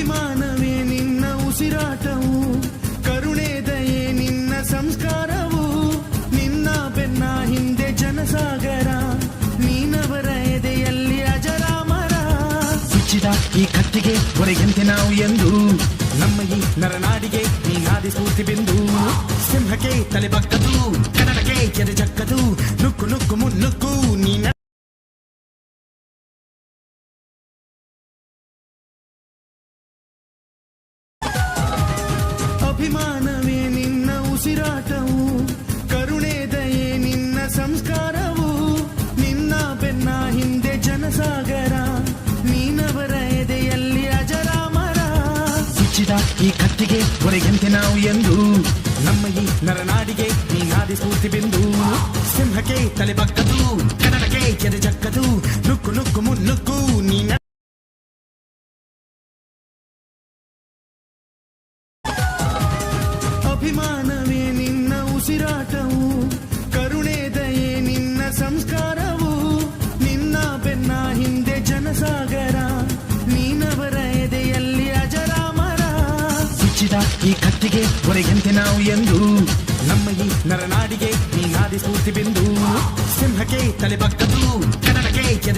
ಅಭಿಮಾನವೇ ನಿನ್ನ ಉಸಿರಾಟವು, ಕರುಣೆ ದಯೆ ನಿನ್ನ ಸಂಸ್ಕಾರವು, ನಿನ್ನ ಬೆನ್ನ ಹಿಂದೆ ಜನಸಾಗರ, ನೀನವರ ಎದೆಯಲ್ಲಿ ಅಜರಾಮರ. ಬಿಚ್ಚಿದ ಈ ಕತ್ತಿಗೆ ಹೊರಗೆಂತೆ ನಾವು ಎಂದು, ನಮ್ಮ ಈ ನರನಾಡಿಗೆ ನೀನಾದಿ ಸ್ಫೂರ್ತಿ ಬಿಂದು. ಸಿಂಹಕ್ಕೆ ತಲೆ ಬಕ್ಕದು, ಕನ್ನಡಕ್ಕೆ ಎದೆ ಚಕ್ಕದು, ನುಕ್ಕು ನುಕ್ಕು ಮುನ್ನುಕ್ಕು ನೀನ. ಅಭಿಮಾನವೇ ನಿನ್ನ ಉಸಿರಾಟವು, ಕರುಣೆ ದಯೆ ನಿನ್ನ ಸಂಸ್ಕಾರವು, ನಿನ್ನ ಬೆನ್ನ ಹಿಂದೆ ಜನಸಾಗರ, ನೀನವರ ಎದೆಯಲ್ಲಿ ಅಜರಾಮರ. ಬಿಚ್ಚಿದ ಈ ಕತ್ತಿಗೆ ಹೊರಗೆಂತೆ ನಾವು ಎಂದು, ನಮ್ಮ ಈ ನರನಾಡಿಗೆ ನೀನಾದಿ ಸ್ಫೂರ್ತಿ ಬಿಂದು. ಸಿಂಹಕ್ಕೆ ತಲೆ ಬಕ್ಕದು, ಕನ್ನಡಕ್ಕೆ ಎದೆ ಚಕ್ಕದು, ನುಕ್ಕು ನುಕ್ಕು ಮುನ್ನುಕ್ಕು ನೀನ. ಅಭಿಮಾನವೇ ನಿನ್ನ ಉಸಿರಾಟವು, ಕರುಣೆ ದಯೆ ನಿನ್ನ ಸಂಸ್ಕಾರವು, ನಿನ್ನ ಬೆನ್ನ ಹಿಂದೆ ಜನಸಾಗರ, ನೀನವರ ಎದೆಯಲ್ಲಿ ಅಜರಾಮರ. ಬಿಚ್ಚಿದ ಈ ಕತ್ತಿಗೆ ಹೊರಗೆಂತೆ ನಾವು ಎಂದು, ನಮ್ಮ ಈ ನರನಾಡಿಗೆ ನೀನಾದಿ ಸ್ಫೂರ್ತಿ ಬಿಂದು. ಸಿಂಹಕ್ಕೆ ತಲೆ ಬಕ್ಕದು, ಕನ್ನಡಕ್ಕೆ ಎದೆ